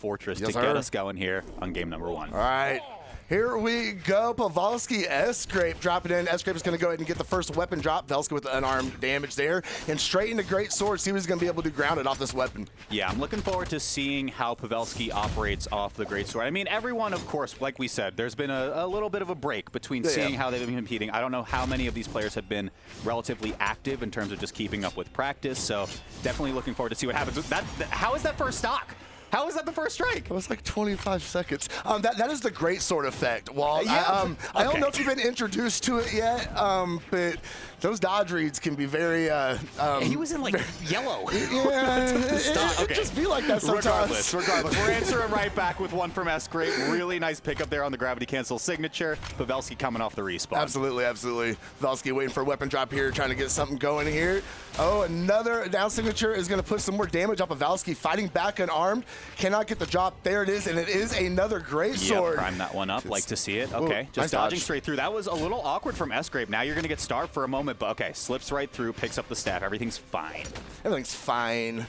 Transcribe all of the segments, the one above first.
Fortress to get us going here on game number 1. All right. Here we go. Pavelski, Sgrape dropping in. Sgrape is going to go ahead and get the first weapon drop. Pavelski with the unarmed damage there. And straight into Great Sword. See what he's going to be able to do grounded off this weapon. Yeah, I'm looking forward to seeing how Pavelski operates off the Great Sword. I mean, everyone, of course, like we said, there's been a little bit of a break between seeing how they've been competing. I don't know how many of these players have been relatively active in terms of just keeping up with practice. So definitely looking forward to see what happens. How is that first stock? How is that the first strike? It was like 25 seconds. That is the Great Sword effect, Walt. Yeah. I don't know if you've been introduced to it yet, but those dodge reads can be very... he was in, like, yellow. Yeah, it just be like that sometimes. Regardless. We're answering right back with one from Sgrape. Really nice pickup there on the gravity cancel signature. Pavelski coming off the respawn. Absolutely, absolutely. Pavelski waiting for a weapon drop here, trying to get something going here. Oh, another down signature is going to put some more damage on Pavelski, fighting back unarmed. Cannot get the drop. There it is, and it is another Great Sword. Prime that one up. Like to see it. Okay, just nice dodging straight through. That was a little awkward from Sgrape. Now you're going to get starved for a moment, but okay, slips right through, picks up the staff. Everything's fine. Everything's fine.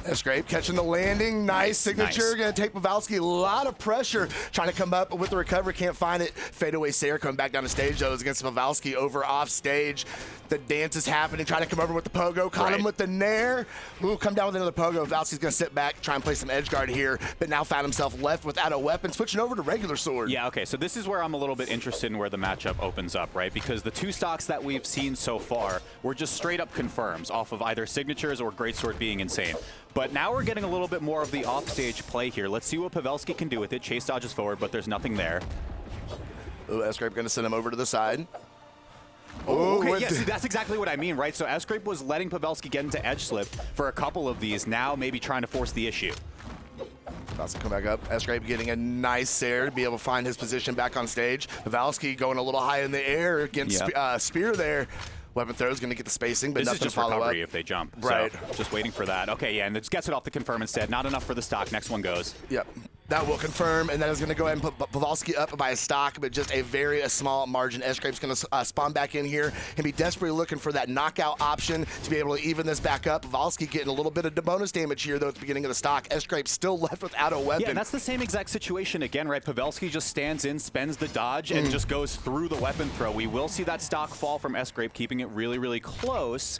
Sgrape catching the landing. Nice signature. Nice. Going to take Pavelski. A lot of pressure. Trying to come up with the recovery. Can't find it. Fadeaway Sayer coming back down the stage, though, is against Pavelski over off stage. The dance is happening. Trying to come over with the pogo. Caught him with the nair. Ooh, come down with another pogo. Pavelski's going to sit back, try and play some edge guard here, but now found himself left without a weapon, switching over to regular sword. Yeah, okay, so this is where I'm a little bit interested in where the matchup opens up, right? Because the two stocks that we've seen so far were just straight up confirms off of either signatures or Greatsword being insane. But now we're getting a little bit more of the offstage play here. Let's see what Pavelski can do with it. Chase dodges forward, but there's nothing there. Ooh, Sgrape going to send him over to the side. Oh, okay, yeah, see, that's exactly what I mean, right? So Sgrape was letting Pavelski get into edge slip for a couple of these, now maybe trying to force the issue. About to come back up. Sgrape getting a nice Sayer to be able to find his position back on stage. Pavelski going a little high in the air against Spear there. Weapon throw is going to get the spacing, but this nothing is just to follow recovery up. If they jump. Right. So just waiting for that. Okay, yeah, and it gets it off the confirm instead. Not enough for the stock. Next one goes. Yep. That will confirm, and that is going to go ahead and put Pavelski up by a stock, but just a very small margin. Sgrape's going to spawn back in here and be desperately looking for that knockout option to be able to even this back up. Pavelski getting a little bit of bonus damage here, though, at the beginning of the stock. Sgrape still left without a weapon. Yeah, and that's the same exact situation again, right? Pavelski just stands in, spends the dodge, and just goes through the weapon throw. We will see that stock fall from Sgrape, keeping it really, really close.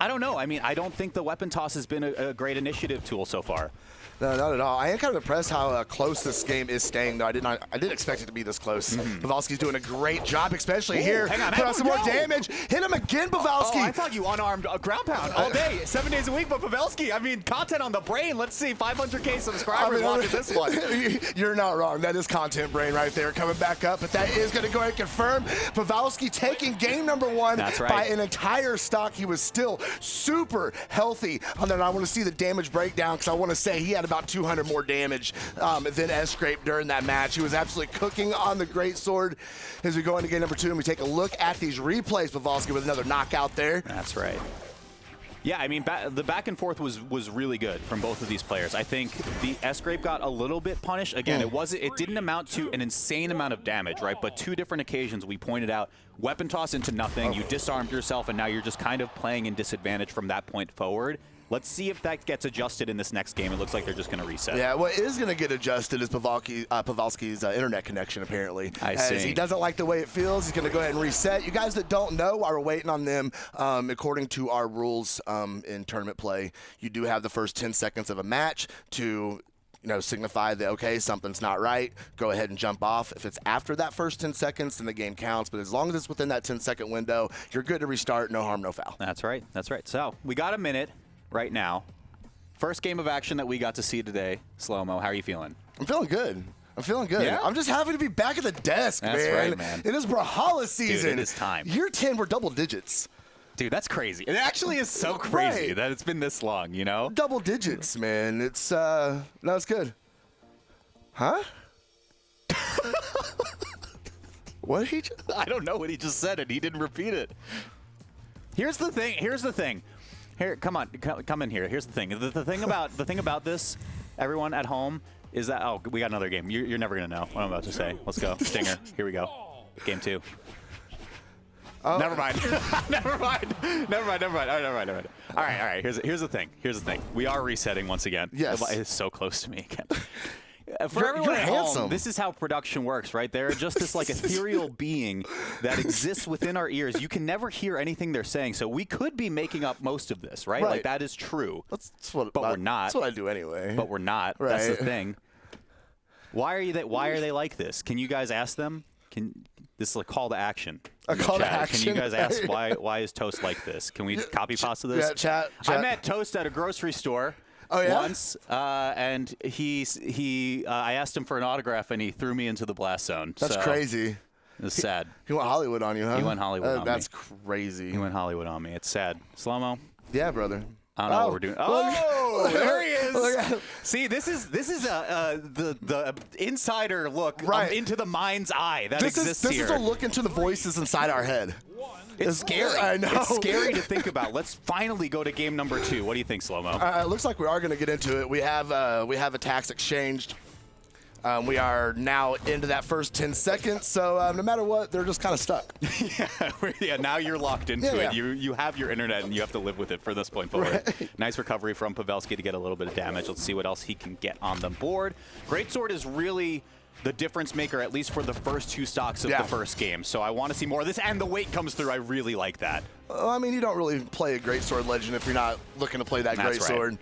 I don't know. I mean, I don't think the weapon toss has been a great initiative tool so far. No, not at all. I am kind of impressed how close this game is staying, though. I didn't expect it to be this close. Pavelski's doing a great job, especially here. Hang on, Put on some more damage. Hit him again, Pavelski. Oh, I thought you unarmed a ground pound all day, 7 days a week, but Pavelski, I mean, content on the brain. Let's see, 500K subscribers watching this one. You're not wrong. That is content brain right there coming back up, but that is going to go ahead and confirm Pavelski taking game number 1 by an entire stock. He was still super healthy. And then I want to see the damage breakdown because I want to say he had about 200 more damage than Sgrape during that match. He was absolutely cooking on the Great Sword. As we go into game number 2 and we take a look at these replays, Pavelski with another knockout there. That's right. Yeah, I mean, the back and forth was really good from both of these players. I think the Sgrape got a little bit punished. Again, it didn't amount to an insane amount of damage, right? But 2 different occasions we pointed out, weapon toss into nothing, you disarmed yourself, and now you're just kind of playing in disadvantage from that point forward. Let's see if that gets adjusted in this next game. It looks like they're just going to reset. Yeah, what is going to get adjusted is Pavelski's internet connection, apparently. I see. As he doesn't like the way it feels, he's going to go ahead and reset. You guys that don't know are waiting on them. According to our rules in tournament play, you do have the first 10 seconds of a match to signify that, okay, something's not right, go ahead and jump off. If it's after that first 10 seconds, then the game counts. But as long as it's within that 10-second window, you're good to restart, no harm, no foul. That's right. That's right. So we got a minute right now. First game of action that we got to see today. Slow-mo, how are you feeling? I'm feeling good. I'm feeling good. Yeah? I'm just happy to be back at the desk, man. That's right, man. It is Brawlhalla season. Dude, it is time. Year 10, we're double digits. Dude, that's crazy. It actually is so crazy that it's been this long, you know? Double digits, man. It's, no, it's good. Huh? What did he just? I don't know what he just said, and he didn't repeat it. Here's the thing. Here's the thing. Here, come on, come in here. Here's the thing. The thing about this, everyone at home, is that we got another game. You're never gonna know what I'm about to say. Let's go, Stinger. Here we go. Game 2. Oh. Never mind. Never mind. All right. Here's the thing. We are resetting once again. Yes. It's so close to me again. For everyone at home, this is how production works, right? They're just this like ethereal being that exists within our ears. You can never hear anything they're saying, so we could be making up most of this, right? Like that is true. But we're not. That's what I do anyway. But we're not. Right. That's the thing. Why are they like this? Can you guys ask them? This is a call to action. A call to action. Can you guys ask why is Toast like this? Can we copy pasta this? Yeah, chat. I met Toast at a grocery store. Oh, yeah? Once, and I asked him for an autograph, and he threw me into the blast zone. That's crazy. It was sad. He went Hollywood on you, huh? He went Hollywood on me. That's crazy. He went Hollywood on me. It's sad. Slow-mo. Yeah, brother. I don't know what we're doing. Oh, there he is. See, this is the insider look into the mind's eye that exists here. This is a look into the voices inside our head. It's scary. I know. It's scary to think about. Let's finally go to game number 2. What do you think, Slow-mo? It looks like we are going to get into it. We have attacks exchanged. We are now into that first 10 seconds, so no matter what, they're just kind of stuck. Yeah, now you're locked into it. You have your internet, and you have to live with it for this point forward. Right. Nice recovery from Pavelski to get a little bit of damage. Let's see what else he can get on the board. Greatsword is really the difference maker, at least for the first 2 stocks of the first game. So I want to see more of this, and the weight comes through. I really like that. I mean, you don't really play a Greatsword Legend if you're not looking to play that Greatsword.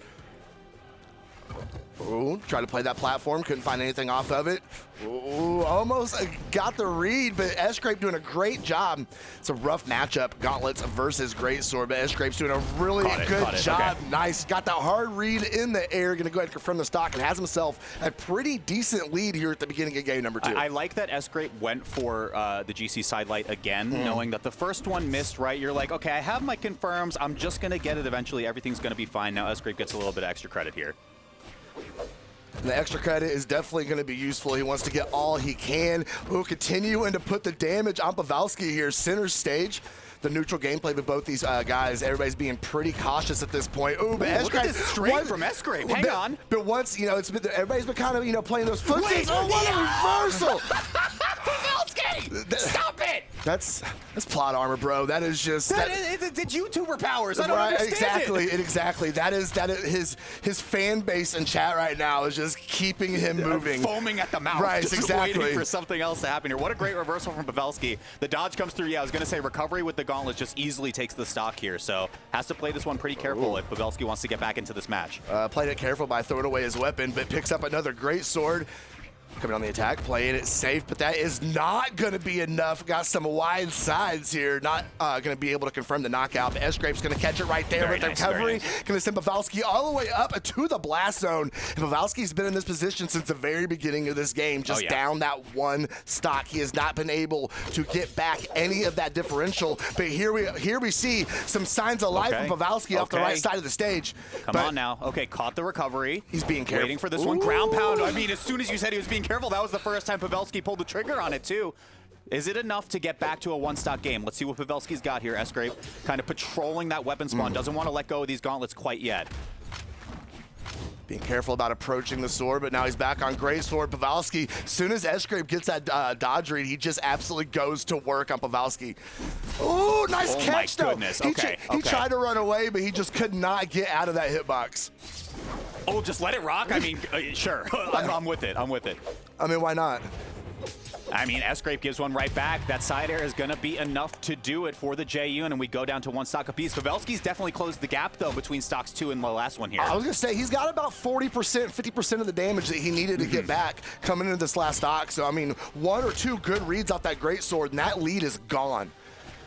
Right. Ooh, tried to play that platform, couldn't find anything off of it. Ooh, almost got the read, but Sgrape doing a great job. It's a rough matchup, Gauntlets versus Greatsword, but Sgrape's doing a really good job. Okay. Nice, got that hard read in the air, gonna go ahead and confirm the stock, and has himself a pretty decent lead here at the beginning of game number 2. I like that Sgrape went for the GC sidelight again, knowing that the first one missed, right? You're like, okay, I have my confirms, I'm just gonna get it eventually, everything's gonna be fine. Now Sgrape gets a little bit of extra credit here. And the extra credit is definitely going to be useful. He wants to get all he can. We'll continue to put the damage on Pavelski here, center stage. The neutral gameplay with both these guys. Everybody's being pretty cautious at this point. Ooh, but look at this straight from Sgrape. Hang on. But once, it's been, everybody's been kind of, playing those footsies. Oh, what a reversal! Pavelski! Stop it! That's plot armor, bro. That is just it's YouTuber powers. I don't understand Exactly. That is his fan base in chat right now is just keeping him moving, foaming at the mouth. Right, just exactly. Waiting for something else to happen here. What a great reversal from Pavelski. The dodge comes through. Yeah, I was gonna say recovery with the gauntlet just easily takes the stock here. So has to play this one pretty careful if Pavelski wants to get back into this match. Played it careful by throwing away his weapon, but picks up another great sword. Coming on the attack, playing it safe, but that is not going to be enough. Got some wide sides here. Not going to be able to confirm the knockout. But Sgrape's going to catch it right there with the recovery. Going to send Pavelski all the way up to the blast zone. And Pavelski's been in this position since the very beginning of this game, just down that one stock. He has not been able to get back any of that differential. But here we see some signs of life from Pavelski off the right side of the stage. Come on now. Okay, caught the recovery. He's being careful. Waiting for this one. Ground pound. I mean, as soon as you said he was being careful, that was the first time Pavelski pulled the trigger on it too. Is it enough to get back to a one-stock game? Let's see what Pavelski's got here. Sgrape kind of patrolling that weapon spawn. Doesn't want to let go of these gauntlets quite yet. Being careful about approaching the sword, but now he's back on Greatsword. Pavelski, as soon as Sgrape gets that dodge read, he just absolutely goes to work on Pavelski. Ooh, nice catch, though. Goodness. He tried to run away, but he just could not get out of that hitbox. Oh, just let it rock? I mean, sure. I'm with it. I'm with it. I mean, why not? I mean, Sgrape gives one right back. That side air is going to be enough to do it for the J-Unit, and we go down to one stock apiece. Pavelski's definitely closed the gap, though, between stocks 2 and the last one here. I was going to say, he's got about 40%, 50% of the damage that he needed to get back coming into this last stock. So, I mean, 1 or 2 good reads off that Greatsword, and that lead is gone.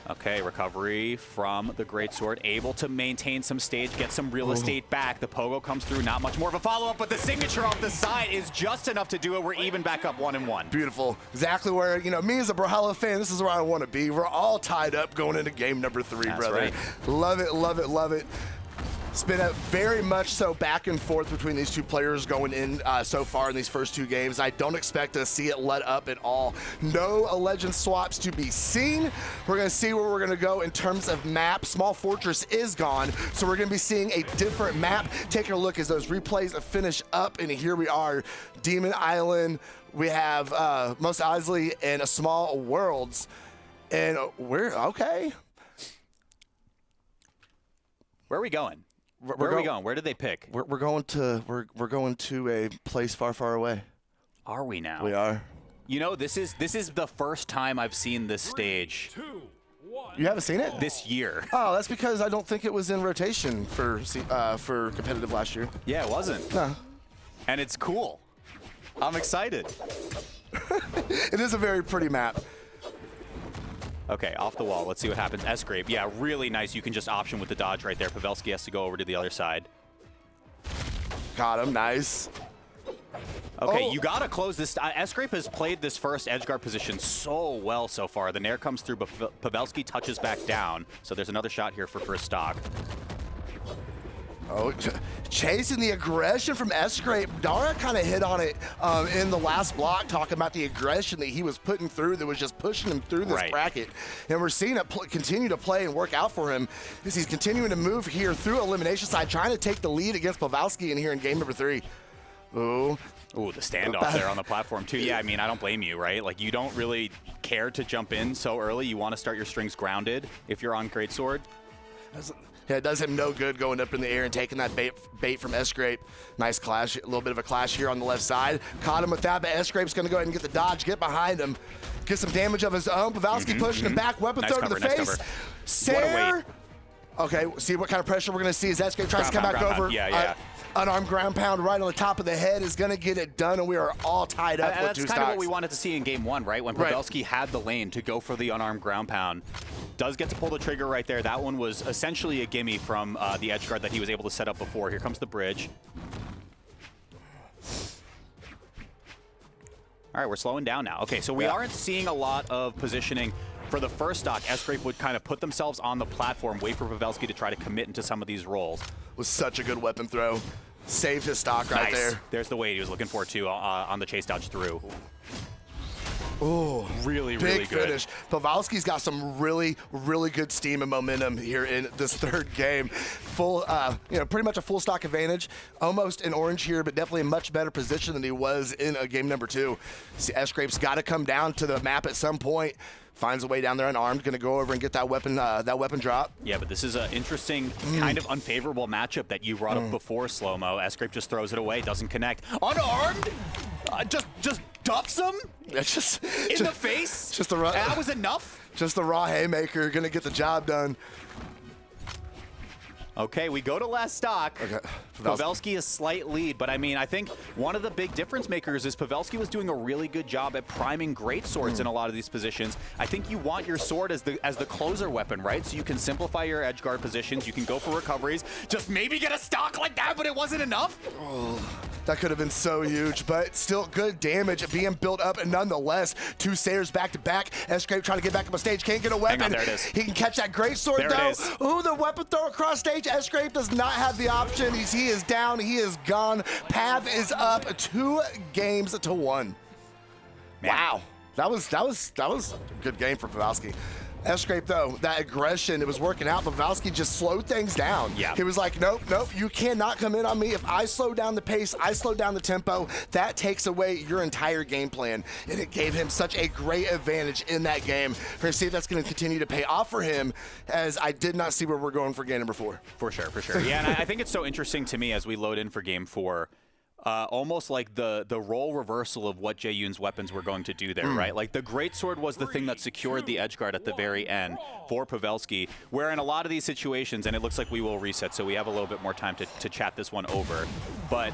Okay, recovery from the Greatsword, able to maintain some stage, get some real estate back. The pogo comes through, not much more of a follow-up, but the signature off the side is just enough to do it. We're even back up 1-1. Beautiful. Exactly where, me as a Brawlhalla fan, this is where I want to be. We're all tied up going into game number 3, That's brother. Right. Love it, love it, love it. It's been a very much so back and forth between these two players going in so far in these first 2 games. I don't expect to see it let up at all. No legend swaps to be seen. We're going to see where we're going to go in terms of map. Small Fortress is gone, so we're going to be seeing a different map. Taking a look as those replays finish up, and here we are. Demon Island. We have Most Isley and a Small Worlds. And we're okay. Where are we going? Where are we going? Where did they pick? We're going to a place far, far away. Are we now? We are. You know, this is the first time I've seen this stage. 3, 2, 1. You haven't seen it? This year. Oh, that's because I don't think it was in rotation for competitive last year. Yeah, it wasn't. No. And it's cool. I'm excited. It is a very pretty map. Okay, off the wall. Let's see what happens. Sgrape. Yeah, really nice. You can just option with the dodge right there. Pavelski has to go over to the other side. Got him. Nice. Okay, you got to close this. Sgrape has played this first edgeguard position so well so far. The nair comes through, but Pavelski touches back down. So there's another shot here for first stock. Oh, chasing the aggression from Sgrape. Dara kind of hit on it in the last block, talking about the aggression that he was putting through that was just pushing him through this bracket. And we're seeing it continue to play and work out for him as he's continuing to move here through elimination side, trying to take the lead against Pavelski in here in game number 3. Ooh. Ooh, the standoff there on the platform, too. Yeah, I mean, I don't blame you, right? Like, you don't really care to jump in so early. You want to start your strings grounded if you're on Greatsword. Yeah, it does him no good going up in the air and taking that bait from Sgrape. Nice clash, a little bit of a clash here on the left side. Caught him with that, but Sgrape's going to go ahead and get the dodge, get behind him, get some damage of his own. Pavelski pushing him back, weapon throw to the face. Sair. Okay, see what kind of pressure we're going to see as Sgrape tries to come back over. Yeah. Unarmed ground pound right on the top of the head is going to get it done, and we are all tied up with 2 stocks. That's kind of what we wanted to see in game 1, right? When Pavelski had the lane to go for the unarmed ground pound. Does get to pull the trigger right there. That one was essentially a gimme from the edge guard that he was able to set up before. Here comes the bridge. All right, we're slowing down now. Okay, so we aren't seeing a lot of positioning. For the first stock, Sgrape would kind of put themselves on the platform, wait for Pavelski to try to commit into some of these rolls. Was such a good weapon throw. Saved his stock right there. There's the weight he was looking for, too, on the chase dodge through. Oh, really big good finish. Pavelski's got some really good steam and momentum here in this third game. Full, pretty much a full stock advantage. Almost in orange here, but definitely a much better position than he was in game number 2. Sgrape's got to come down to the map at some point. Finds a way down there unarmed, going to go over and get that weapon drop. Yeah, but this is an interesting, kind of unfavorable matchup that you brought up before, Slow-Mo. Sgrape just throws it away, doesn't connect. Unarmed? Just duffs him? Just in the face? Just the that was enough? Just the raw haymaker, going to get the job done. Okay, we go to last stock. Okay. Pavelski is slight lead, but I mean, I think one of the big difference makers is Pavelski was doing a really good job at priming great swords in a lot of these positions. I think you want your sword as the closer weapon, right? So you can simplify your edge guard positions, you can go for recoveries, just maybe get a stock like that, but it wasn't enough. Oh, that could have been so huge, but still good damage being built up, and nonetheless, 2 Sairs back to back. Sgrape trying to get back up on stage, can't get a weapon. Hang on, there it is. He can catch that great sword though. Ooh, the weapon throw across stage. Sgrape does not have the option. He is down. He is gone. Pav is up 2 games to 1. Man. Wow, that was a good game for Pavelski. Sgrape, though, that aggression, it was working out. Pavelski just slowed things down. Yeah. He was like, nope, you cannot come in on me. If I slow down the pace, I slow down the tempo, that takes away your entire game plan. And it gave him such a great advantage in that game. We're going to see if that's going to continue to pay off for him, as I did not see where we're going for game number 4. For sure. Yeah, and I think it's so interesting to me as we load in for game 4. Almost like the role reversal of what Jae-Yoon's weapons were going to do there, right? Like the greatsword was the thing that secured the edgeguard at the very end for Pavelski, where in a lot of these situations, and it looks like we will reset, so we have a little bit more time to chat this one over, but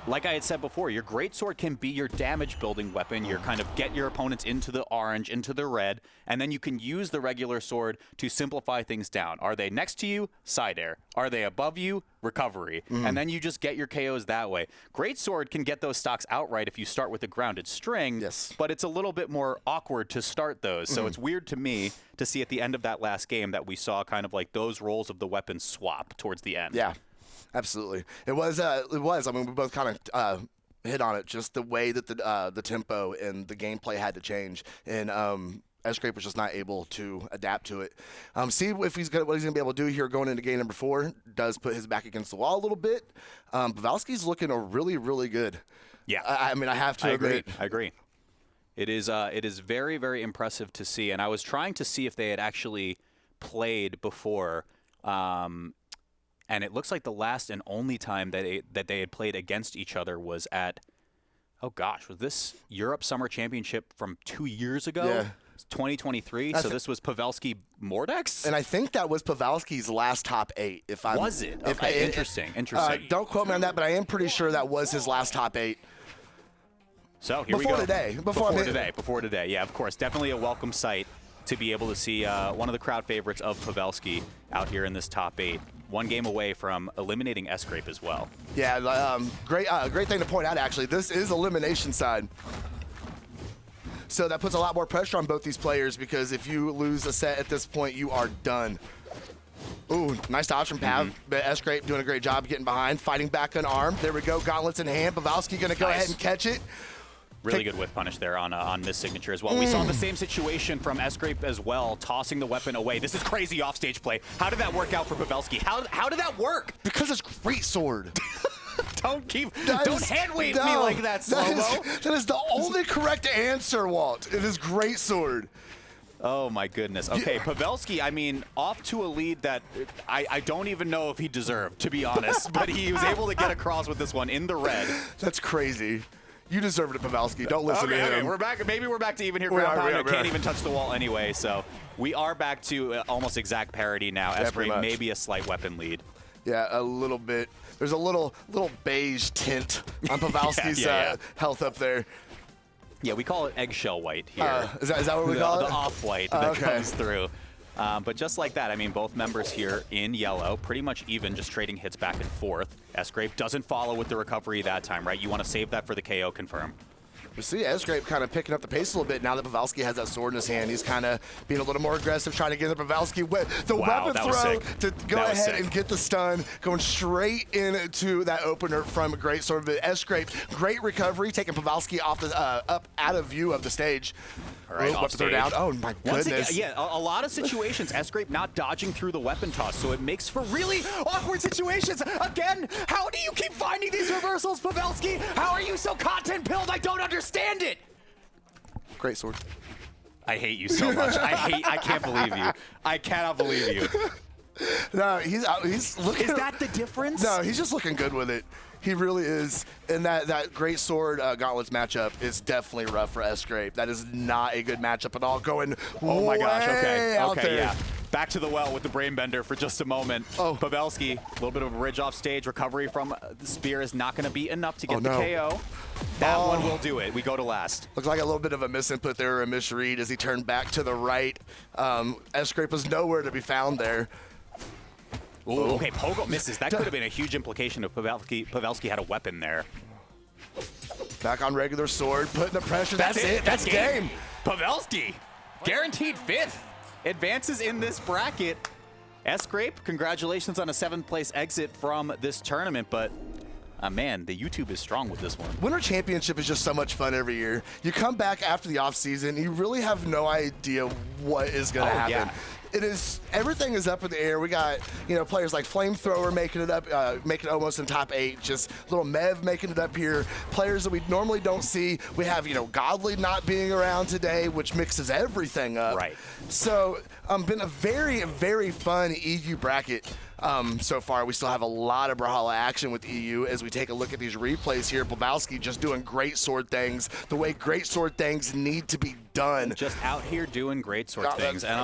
like I had said before, your greatsword can be your damage building weapon. Your kind of get your opponents into the orange, into the red, and then you can use the regular sword to simplify things down. Are they next to you? Side air. Are they above you? Recovery. And then you just get your KOs that way. Greatsword can get those stocks outright if you start with a grounded string, but it's a little bit more awkward to start those. So it's weird to me to see at the end of that last game that we saw kind of like those roles of the weapons swap towards the end. Yeah. Absolutely. It was. I mean, we both kind of hit on it, just the way that the tempo and the gameplay had to change. And Sgrape was just not able to adapt to it. See if what he's going to be able to do here going into game number 4. Does put his back against the wall a little bit. Pavelski's looking really, really good. Yeah. I mean, I have to admit. I agree. It is very, very impressive to see. And I was trying to see if they had actually played before. And it looks like the last and only time that they had played against each other was at, oh gosh, was this Europe Summer Championship from 2 years ago? Yeah. 2023. So this was Pavelski Mordex? And I think that was Pavelski's last top 8. Was it? Okay, interesting. Don't quote me on that, but I am pretty sure that was his last top 8. So here we go. Before today. Yeah, of course. Definitely a welcome sight to be able to see one of the crowd favorites of Pavelski out here in this top 8. One game away from eliminating Sgrape as well. Yeah, great thing to point out, actually. This is elimination side. So that puts a lot more pressure on both these players because if you lose a set at this point, you are done. Ooh, nice dodge from Pav. But Sgrape doing a great job getting behind, fighting back unarmed. There we go, gauntlets in hand. Pavelski going to go ahead and catch it. Really good whiff punish there on Miss Signature as well. We saw the same situation from Sgrape as well, tossing the weapon away. This is crazy offstage play. How did that work out for Pavelski? How did that work? Because it's great sword. Don't hand wave me like that, Slow-Mo. That is the only correct answer, Walt. It is great sword. Oh my goodness. Okay, Pavelski, I mean, off to a lead that I don't even know if he deserved, to be honest, but he was able to get across with this one in the red. That's crazy. You deserve it, Pavelski. Don't listen to him. Okay, we're back. Maybe we're back to even here. Ground pound. Can't even touch the wall anyway, so we are back to almost exact parity now. Sgrape maybe a slight weapon lead. Yeah, a little bit. There's a little beige tint on Pavelski's health up there. Yeah, we call it eggshell white here. Is that what we call it? The off-white that comes through. But just like that, I mean, both members here in yellow, pretty much even, just trading hits back and forth. Sgrape doesn't follow with the recovery that time, right? You want to save that for the KO confirm. We see Sgrape kind of picking up the pace a little bit now that Pavelski has that sword in his hand. He's kind of being a little more aggressive, trying to get the Pavelski the weapon throw to go ahead and get the stun, going straight into that opener from a great sword. But Sgrape, great recovery, taking Pavelski off the up out of view of the stage. All right, off stage. Down. Oh my goodness. Again, a lot of situations, Sgrape not dodging through the weapon toss, so it makes for really awkward situations. Again, how do you keep finding these reversals, Pavelski? How are you so content-pilled? I don't understand it. Great sword. I hate you so much. I can't believe you. I cannot believe you. No, he's looking. Is that the difference? No, he's just looking good with it. He really is. And that great sword gauntlets matchup is definitely rough for Sgrape. That is not a good matchup at all. Going oh my gosh, okay, yeah. Back to the well with the brain bender for just a moment. Oh. Pavelski, a little bit of a bridge off stage. Recovery from the spear is not going to be enough to get the KO. That one will do it. We go to last. Looks like a little bit of a misinput there, a misread as he turned back to the right. Sgrape was nowhere to be found there. Ooh, okay, Pogo misses. That could have been a huge implication if Pavelski had a weapon there. Back on regular sword, putting the pressure. That's it. That's game. Pavelski, guaranteed 5th. Advances in this bracket. Sgrape, congratulations on a 7th place exit from this tournament, but man, the YouTube is strong with this one. Winter Championship is just so much fun every year. You come back after the offseason, you really have no idea what is going to happen. Yeah. Everything is up in the air. We got, players like Flamethrower making it up, making it almost in top 8. Just little Mev making it up here. Players that we normally don't see. We have, Godly not being around today, which mixes everything up. Right. So, been a very, very fun EU bracket. So far, we still have a lot of Brawlhalla action with EU as we take a look at these replays here. Pavelski just doing great sword things, the way great sword things need to be done. Just out here doing great sword things. And